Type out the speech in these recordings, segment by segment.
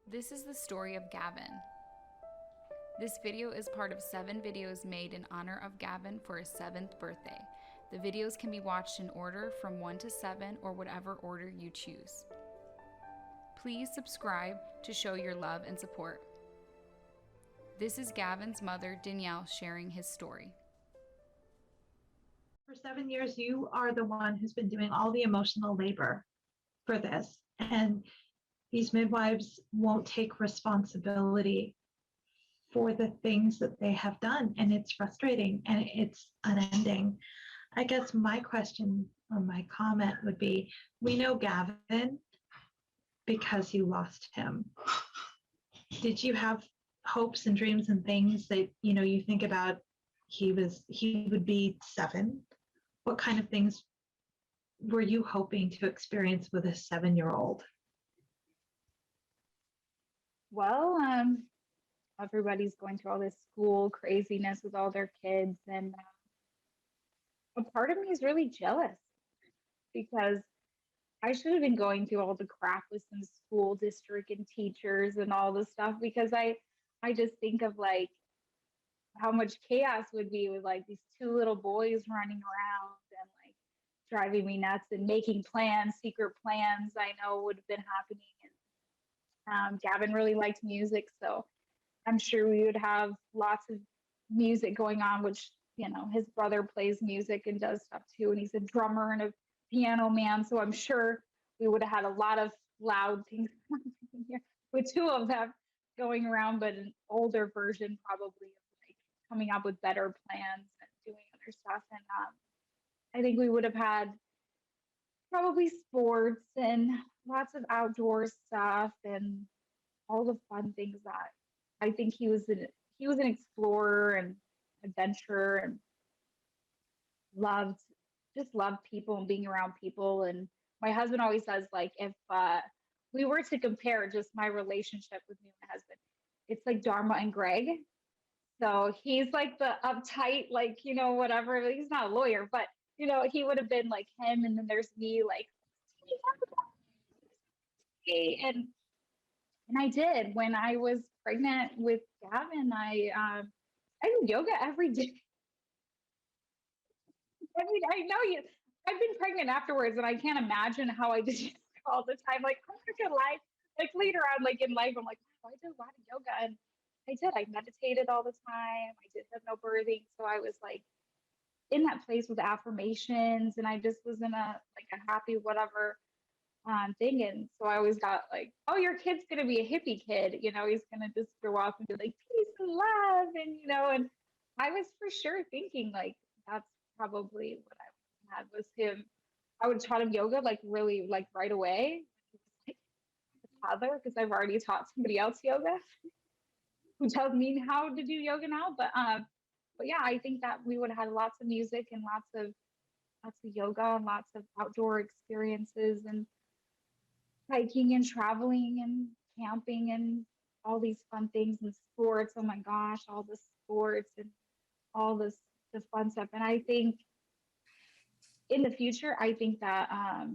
This is the story of Gavin. This video is part of 7 videos made in honor of Gavin for his 7th birthday. The videos can be watched in order from 1 to 7 or whatever order you choose. Please subscribe to show your love and support. This is Gavin's mother, Danielle, sharing his story. For 7 years, you are the one who's been doing all the emotional labor for this. And these midwives won't take responsibility for the things that they have done. And it's frustrating and it's unending. I guess my question or my comment would be, we know Gavin because you lost him. Did you have hopes and dreams and things that, you think about he would be 7? What kind of things were you hoping to experience with a 7-year-old? Well, everybody's going through all this school craziness with all their kids, and a part of me is really jealous because I should have been going through all the crap with some school district and teachers and all this stuff because I just think of like how much chaos would be with like these 2 little boys running around and like driving me nuts and making plans, secret plans I know would have been happening. And Gavin really liked music, so I'm sure we would have lots of music going on, which, his brother plays music and does stuff too. And he's a drummer and a piano man. So I'm sure we would have had a lot of loud things with 2 of them going around, but an older version probably of like coming up with better plans and doing other stuff. And I think we would have had probably sports and lots of outdoor stuff and all the fun things that I think he was an explorer and adventurer and loved people and being around people. And my husband always says like if we were to compare just my relationship with me and my husband, it's like Dharma and Greg. So he's like the uptight, like, whatever. He's not a lawyer, but he would have been like him, and then there's me like and I did when I was pregnant with Gavin. I do yoga every day. I mean, I know you. I've been pregnant afterwards, and I can't imagine how I did yoga all the time. Like, I'm not gonna lie. Like later on, like in life, I'm like, wow, I did a lot of yoga, and I did. I meditated all the time. I did hypnobirthing, so I was like in that place with affirmations, and I just was in a happy whatever thing. And so I always got like, oh, your kid's gonna be a hippie kid, he's gonna just grow up and be like peace and love, and I was for sure thinking like that's probably what I had was him. I would taught him yoga like really like right away. He was like a toddler because I've already taught somebody else yoga who tells me how to do yoga now. But yeah, I think that we would have had lots of music and lots of yoga and lots of outdoor experiences and hiking and traveling and camping and all these fun things and sports. Oh my gosh, all the sports and all this the fun stuff. And I think in the future, I think that I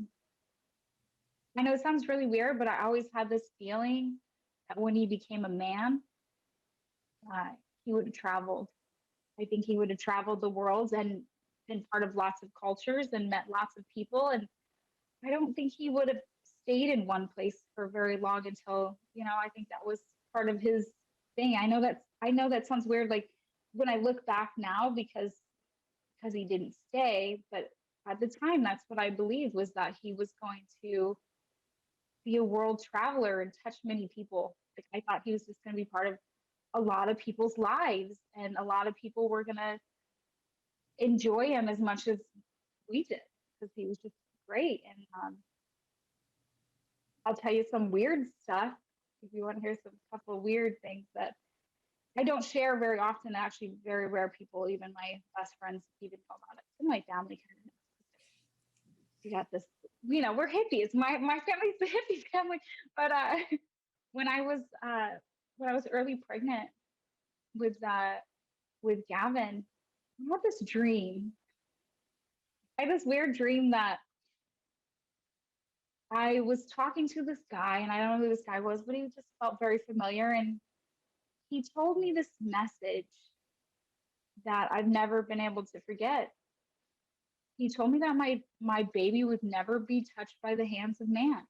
know it sounds really weird, but I always had this feeling that when he became a man, uh, he would have traveled. I think he would have traveled the world and been part of lots of cultures and met lots of people. And I don't think he would have stayed in one place for very long until, I think that was part of his thing. I know that sounds weird, like when I look back now because he didn't stay, but at the time that's what I believed was that he was going to be a world traveler and touch many people. Like I thought he was just going to be part of a lot of people's lives and a lot of people were going to enjoy him as much as we did because he was just great. And I'll tell you some weird stuff if you want to hear some couple of weird things that I don't share very often. Actually, very rare people, even my best friends, even know about it. Some of my family kind of knows. We got this, we're hippies. My family's the hippie family. But when I was early pregnant with Gavin, I had this dream. I had this weird dream that I was talking to this guy, and I don't know who this guy was, but he just felt very familiar. And he told me this message that I've never been able to forget. He told me that my baby would never be touched by the hands of man,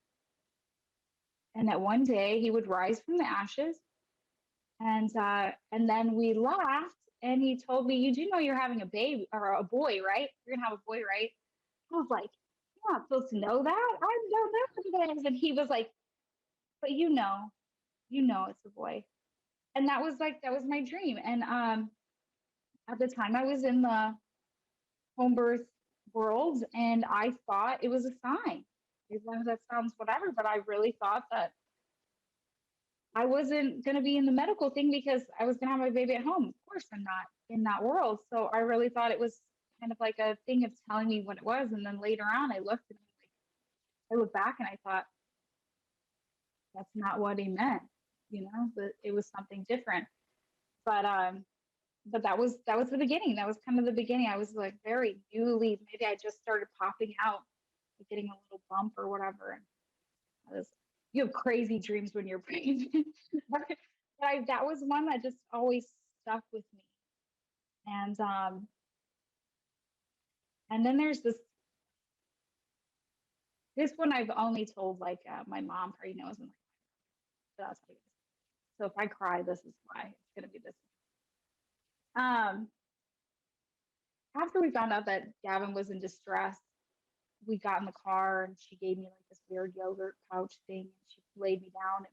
and that one day he would rise from the ashes. And then we laughed, and he told me, "You do know you're having a baby or a boy, right? You're gonna have a boy, right?" I was like, "You're not supposed to know that. I don't know what it is." And he was like, "But you know it's a boy." And that was my dream. And at the time I was in the home birth world, and I thought it was a sign. As long as that sounds whatever, but I really thought that I wasn't going to be in the medical thing because I was going to have my baby at home. Of course, I'm not in that world. So I really thought it was kind of like a thing of telling me what it was. And then later on, I looked back and I thought, that's not what he meant, but it was something different. But that was the beginning. That was kind of the beginning. I was like very newly, maybe I just started popping out, like getting a little bump or whatever. And I was, you have crazy dreams when you're pregnant. but that was one that just always stuck with me. And then there's this one I've only told like my mom probably knows, and like that's what it is. So if I cry, this is why it's gonna be this. Um, After we found out that Gavin was in distress, we got in the car and she gave me like this weird yogurt pouch thing, and she laid me down, and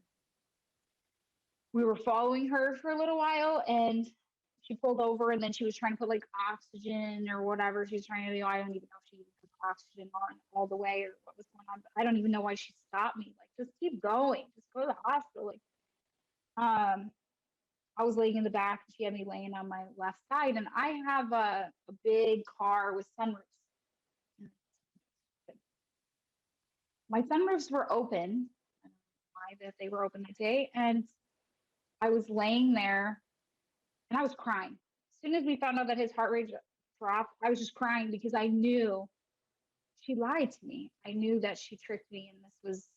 we were following her for a little while, and she pulled over, and then she was trying to put like oxygen or whatever she was trying to do. I don't even know if she even put oxygen on all the way or what was going on. But I don't even know why she stopped me. Like, just keep going. Just go to the hospital. Like, I was laying in the back, and she had me laying on my left side, and I have a big car with sunroofs. My sunroofs were open. I don't know why that they were open that day, and I was laying there, and I was crying. As soon as we found out that his heart rate dropped, I was just crying because I knew she lied to me. I knew that she tricked me, and this was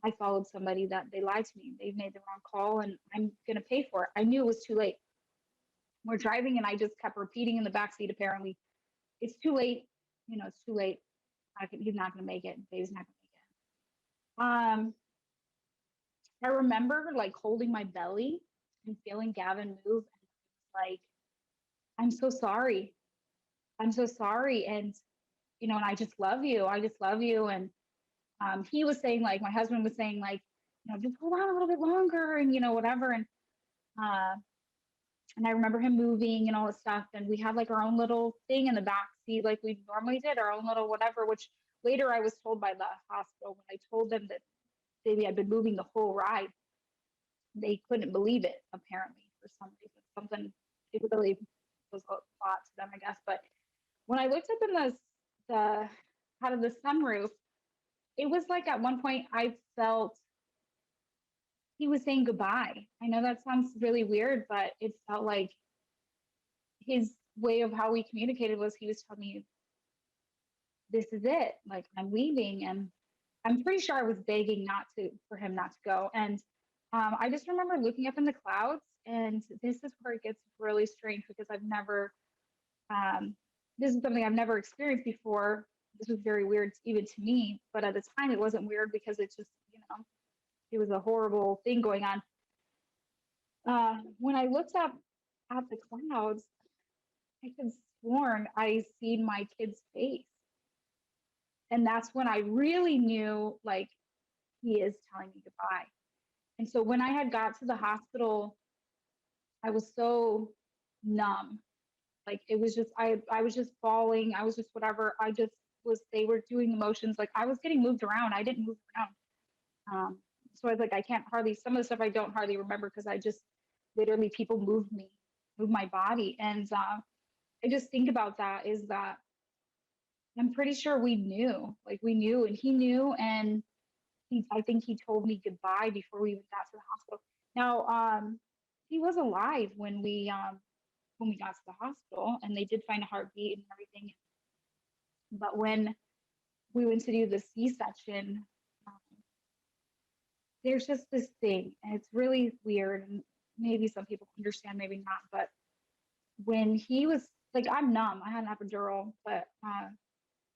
I followed somebody that they lied to me. They made the wrong call, and I'm gonna pay for it. I knew it was too late. We're driving, and I just kept repeating in the back seat. Apparently, it's too late. It's too late. He's not gonna make it. Dave's not gonna make it. I remember like holding my belly and feeling Gavin move, and like, I'm so sorry. I'm so sorry. And I just love you. I just love you. And he was saying, like, my husband was saying, like, just hold on a little bit longer and, whatever. Uh, and I remember him moving and all this stuff. And we had like our own little thing in the back seat, like we normally did, our own little whatever, which later I was told by the hospital when I told them that maybe I'd been moving the whole ride. They couldn't believe it, apparently, for some reason. Something, it really was a lot to them, I guess. But when I looked up in the out of the sunroof, it was like at one point I felt he was saying goodbye. I know that sounds really weird, but it felt like his way of how we communicated was he was telling me, this is it. Like, I'm leaving. And I'm pretty sure I was begging for him not to go. And I just remember looking up in the clouds, and this is where it gets really strange because this is something I've never experienced before. This was very weird even to me, but at the time it wasn't weird because it just, it was a horrible thing going on. When I looked up at the clouds, I could sworn I seen my kid's face. And that's when I really knew, like, he is telling me goodbye. And so when I had got to the hospital, I was so numb. Like, it was just, I was just falling. I was just whatever. They were doing the motions. Like, I was getting moved around. I didn't move around. So I was like, some of the stuff I don't hardly remember because I just literally, people moved my body. And I just think about that is that I'm pretty sure we knew, and he knew. And I think he told me goodbye before we even got to the hospital. Now, he was alive when we got to the hospital, and they did find a heartbeat and everything. But when we went to do the C-section, um, there's just this thing, and it's really weird. And maybe some people understand, maybe not. But when he was like, I'm numb. I had an epidural, but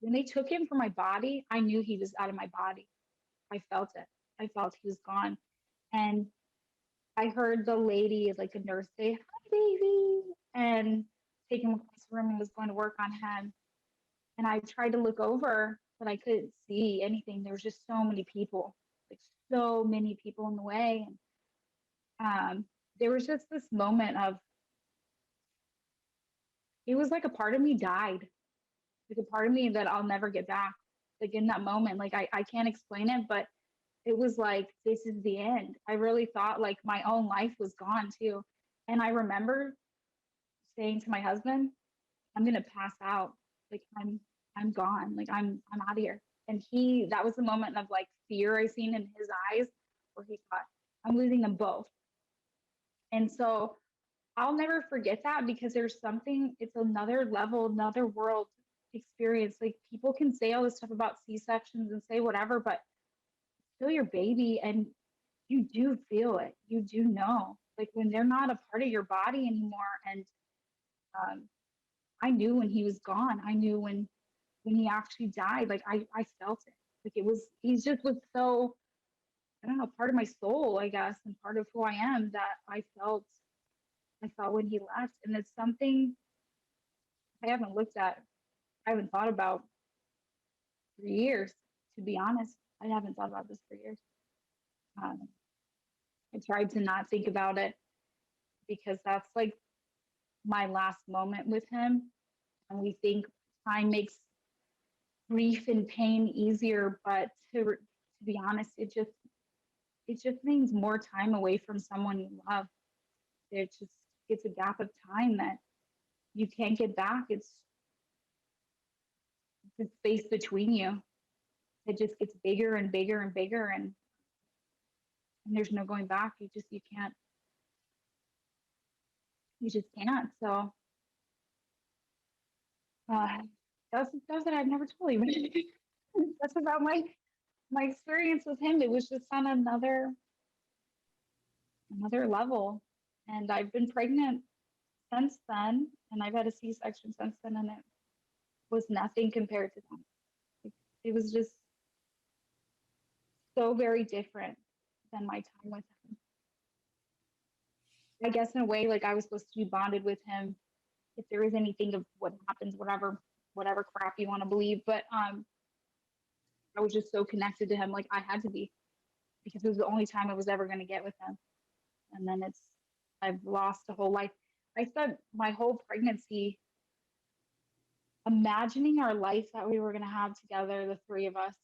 when they took him from my body, I knew he was out of my body. I felt it. I felt he was gone. And I heard the lady, like a nurse, say, "Hi, baby," and take him across the room and was going to work on him. And I tried to look over, but I couldn't see anything. There was just so many people, like so many people in the way. And there was just this moment of, it was like a part of me died, like a part of me that I'll never get back. Like in that moment, like I can't explain it, but it was like, this is the end. I really thought like my own life was gone too. And I remember saying to my husband, I'm gonna pass out. Like I'm gone. Like I'm out of here. And that was the moment of like fear I seen in his eyes, where he thought, I'm losing them both. And so I'll never forget that, because there's something, it's another level, another world experience. Like people can say all this stuff about C-sections and say whatever, but feel your baby and you do feel it. You do know. Like when they're not a part of your body anymore. And um, I knew when he was gone. I knew when he actually died. Like I felt it. Like it was, he's just was so, I don't know, part of my soul, I guess, and part of who I am, that I felt when he left. And it's something I haven't looked at, I haven't thought about for years, to be honest. I haven't thought about this for years. Um, I tried to not think about it, because that's like my last moment with him. And we think time makes grief and pain easier, but to be honest, it just means more time away from someone you love. It's a gap of time that you can't get back. It's the space between you. It just gets bigger and bigger and bigger, and there's no going back. You just can't. So uh, that's what I've never told you. That's about my experience with him. It was just on another level. And I've been pregnant since then, and I've had a C-section since then, and it was nothing compared to that. It was just so very different than my time with him. I guess in a way, like I was supposed to be bonded with him. If there is anything of what happens, whatever crap you want to believe, but I was just so connected to him. Like I had to be, because it was the only time I was ever going to get with him. And then I've lost a whole life. I spent my whole pregnancy imagining our life that we were going to have together, the three of us.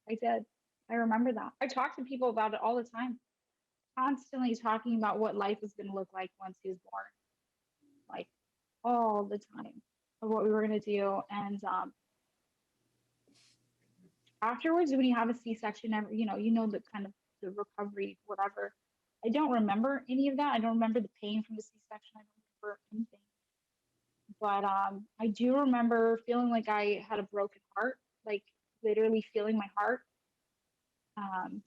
I did. I remember that. I talk to people about it all the time, constantly talking about what life was going to look like once he was born, like all the time, of what we were going to do. And afterwards, when you have a C-section, you know the kind of the recovery, whatever. I don't remember any of that. I don't remember the pain from the C-section. I don't remember anything. But I do remember feeling like I had a broken heart, like literally feeling my heart. Um,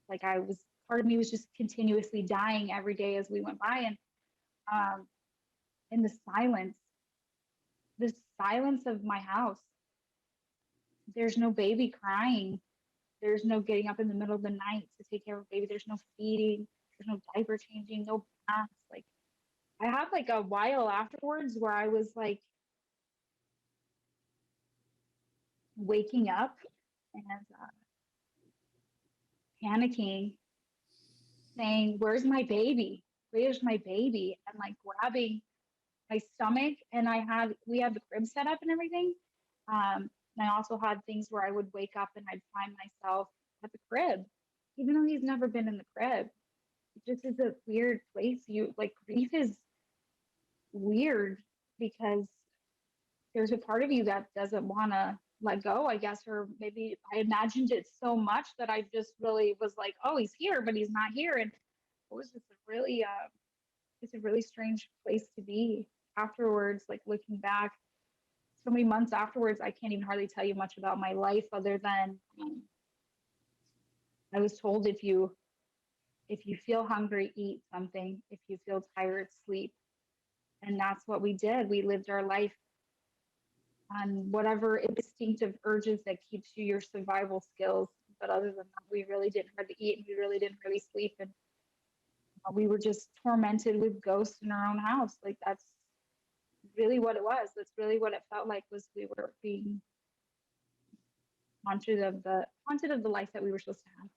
like part of me was just continuously dying every day as we went by. And um, in the silence of my house, there's no baby crying. There's no getting up in the middle of the night to take care of a baby. There's no feeding. There's no diaper changing, no baths. Like I had like a while afterwards where I was like waking up and panicking, saying, "Where's my baby? Where's my baby?" And like grabbing my stomach. And we had the crib set up and everything. And I also had things where I would wake up and I'd find myself at the crib, even though he's never been in the crib. It just is a weird place. You like grief is weird, because there's a part of you that doesn't want to let go, I guess, or maybe I imagined it so much that I just really was like, oh, he's here, but he's not here. And it was just it's a really strange place to be afterwards, like looking back so many months afterwards, I can't even hardly tell you much about my life other than I was told if you feel hungry, eat something. If you feel tired, sleep. And that's what we did. We lived our life on whatever instinctive urges that keeps you your survival skills. But other than that, we really didn't hardly eat and we really didn't really sleep. And we were just tormented with ghosts in our own house. Like that's really what it was. That's really what it felt like was we were being haunted of the life that we were supposed to have.